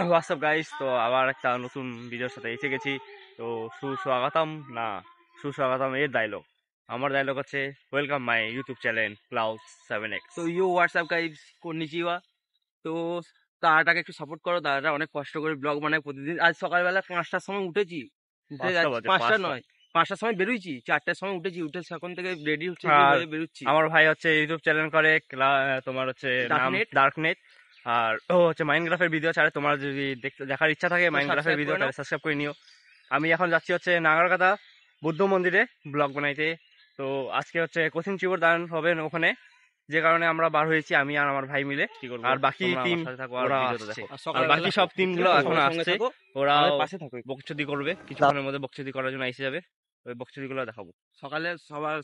WhatsApp guys, তো আবার একটা নতুন ভিডিওর সাথে এসে গেছি। তো সুস্বাগতম না সুস্বাগতম এর ডায়লগ, আমার ডায়লগ হচ্ছে welcome my YouTube channel Cloud7X। তো হোয়াটসঅ্যাপ গাইস, কন্নিচিওয়া। তো দাদাটাকে একটু সাপোর্ট করো, দাদাটা অনেক কষ্ট করে ব্লগ বানায় প্রতিদিন। আজ সকালবেলা 5টার সময় উঠেছি, উঠে 5টা বাজে, 5টা 5টা। নয় 5টার সময় বেরোইছি, 4টার সময় উঠেছি, উঠে এখন থেকে রেডি হচ্ছে, আর হয়ে বেরোচ্ছি। আমার ভাই হচ্ছে ইউটিউব চ্যানেল করে, তোমার হচ্ছে নাম Darknet। ডার্কনেট। আর ও হচ্ছে মাইনক্রাফটের ভিডিও ছাড়ে। তোমার যদি দেখার ইচ্ছা থাকে মাইনক্রাফটের subscribe ভিডিও, করে নাও। তাহলে সাবস্ক্রাইব করে নিও। আমি এখন যাচ্ছি হচ্ছে নাগারকাটা বুদ্ধ মন্দিরে ব্লগ বানাইতে। তো আজকে হচ্ছে কোচিং চিবর দান হবে ওখানে, যে কারণে আমরা বার হয়েছি আমি আর আমার ভাই মিলে। আর বাকি টিম ওরা আসছে। আর বাকি সব টিমগুলো এখন আসছে, ওরা পাশে থাকো। বকচুদি করবে, কিছুক্ষণের মধ্যে বকচুদি করার জন্য এসে যাবে। ওই বকচুদি গুলো দেখাবো।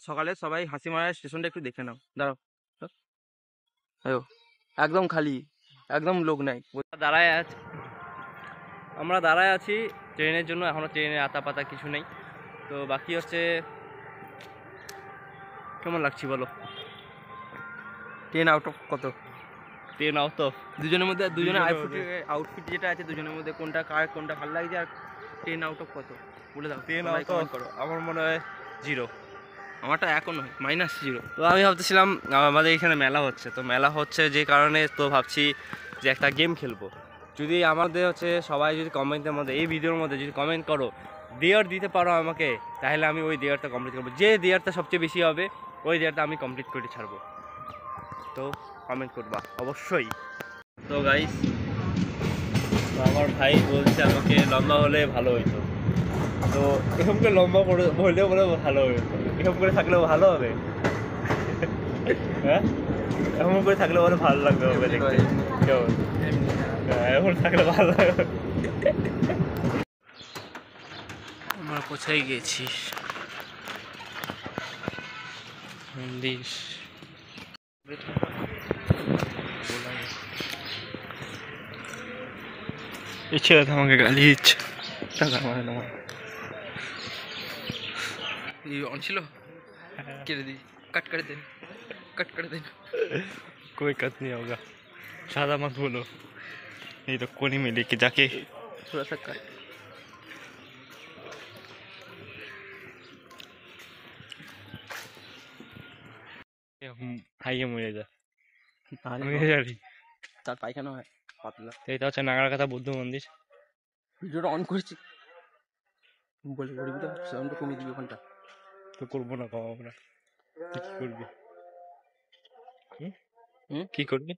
সকালে সবাই হাসিমারা স্টেশনটা একটু দেখে নাও, দাঁড়াও। আয়ো, একদম খালি, একদম লোক নাই। দাঁড়ায় আছে, আমরা দাঁড়ায় আছি ট্রেনের জন্য। এখনো ট্রেনের আতা পাতা কিছু নেই। তো বাকি হচ্ছে কেমন লাগছে বলো? 10 আউট অফ কত? 10 আউট অফ। দুজনের আউটফিট যেটা আছে, দুজনের মধ্যে কোনটা ভালো লাগছে, আর 10 আউট অফ কত বলে দাও। 10 আউট অফ আমার মনে হয় 0। আমারটা এখন নয়, -0। তো আমি ভাবতেছিলাম আমাদের এখানে মেলা হচ্ছে, তো মেলা হচ্ছে যে কারণে তো ভাবছি যে একটা গেম খেলবো। যদি আমাদের হচ্ছে সবাই যদি কমেন্টের মধ্যে, এই ভিডিওর মধ্যে যদি কমেন্ট করো, দেয়ার দিতে পারো আমাকে, তাহলে আমি ওই দেয়ারটা কমপ্লিট করবো। যে দেয়ারটা সবচেয়ে বেশি হবে ওই দেয়ারটা আমি কমপ্লিট করে ছাড়বো। তো কমেন্ট করবা অবশ্যই। তো গাইস, আমার ভাই বলছে আমাকে লম্বা হলে ভালো হইতো। তো এরকম করে লম্বা করে হলেও বলে ভালো হইতো, এরকম করে থাকলেও ভালো হবে। হ্যাঁ, এমন করে থাকলে বলে ভালো লাগবে হবে দেখতে। কেমন? এমন থাকলে ভালো লাগবে। আমরা কোথায় গেছি? মন্দির। এই ছেলেটা আমাকে গালি দিচ্ছে, টাকা মানে না অন ছিল, কেটে দিই, কাট করে দেন, কাট করে দেন। कोई कट नहीं होगा, सादा मत बोलो, ये तो कोने में लेके जाके थोड़ा सा काट। হাইয়ে মরে যা, মরে যাবি। তার পায়খানা হয় পাতলা। এটা হচ্ছে নাগারকাটা বুদ্ধ মন্দির। ভিডিওটা অন করছি বলে বলবি তো, সাউন্ডটা কমিয়ে দিবি ওখানটা। তো করবো না, কমাবো না। তুই কি করবি? কি করবি?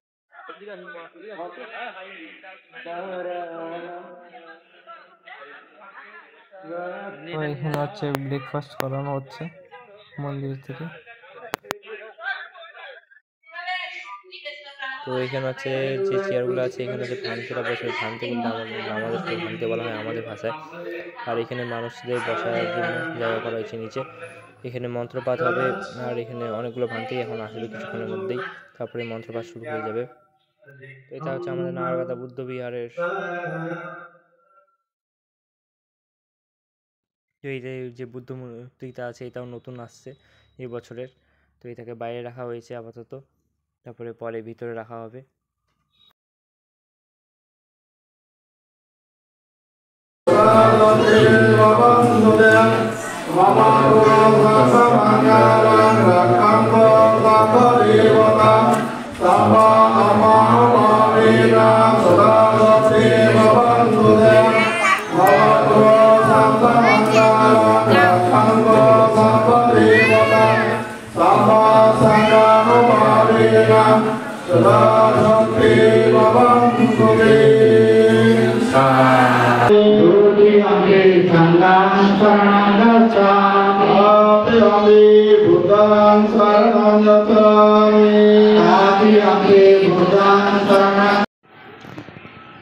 এখানে হচ্ছে ব্রেকফাস্ট করানো হচ্ছে মন্দির থেকে। তো এখানে হচ্ছে যে চেয়ারগুলো আছে, এখানে হচ্ছে ভান্তিরা বসে, ভান্তি বলতে আমাদের ভান্তি বলা হয় আমাদের ভাষায়। আর এখানে মানুষদের বসার জন্য জায়গা করা হয়েছে নিচে। এখানে মন্ত্রপাঠ হবে, আর এখানে অনেকগুলো ভান্তি এখন আসবে কিছুক্ষণের মধ্যেই, তারপরে মন্ত্রপাঠ শুরু হয়ে যাবে। তো এটা হচ্ছে আমাদের নাগারকাটা বুদ্ধ বিহারের। এই যে বুদ্ধ মূর্তিটা আছে, এটাও নতুন আসছে এই বছরের। তো এটাকে বাইরে রাখা হয়েছে আপাতত, তারপরে পরে ভিতরে রাখা হবে।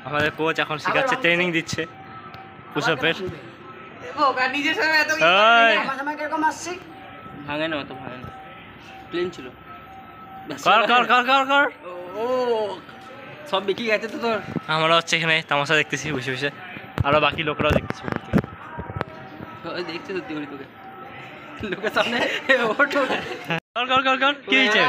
আমাদের কোচ এখন শেখাচ্ছে, ট্রেনিং দিচ্ছে পুশআপের। ভাঙে না, অত ভাঙে না, প্লেন ছিল। কর কর কর কর কর। ও সব বিক্রি গেছে তো তোর। আমরা হচ্ছে এখানে তামাশা দেখতেছি বসে বসে, আরো বাকি লোকরাও দেখতেছি। দেখছে সত্যি করে তোকে লোকের সামনে। ওঠো, কর কর কর কর। কি হয়েছে?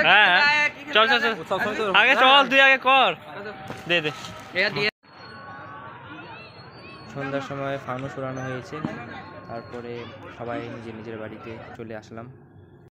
হ্যাঁ চল চল চল আগে চল, তুই আগে কর, দে দে। সন্ধ্যার সময় ফানুস উড়ানো হয়েছে, তারপরে সবাই নিজের নিজের বাড়িতে চলে আসলাম।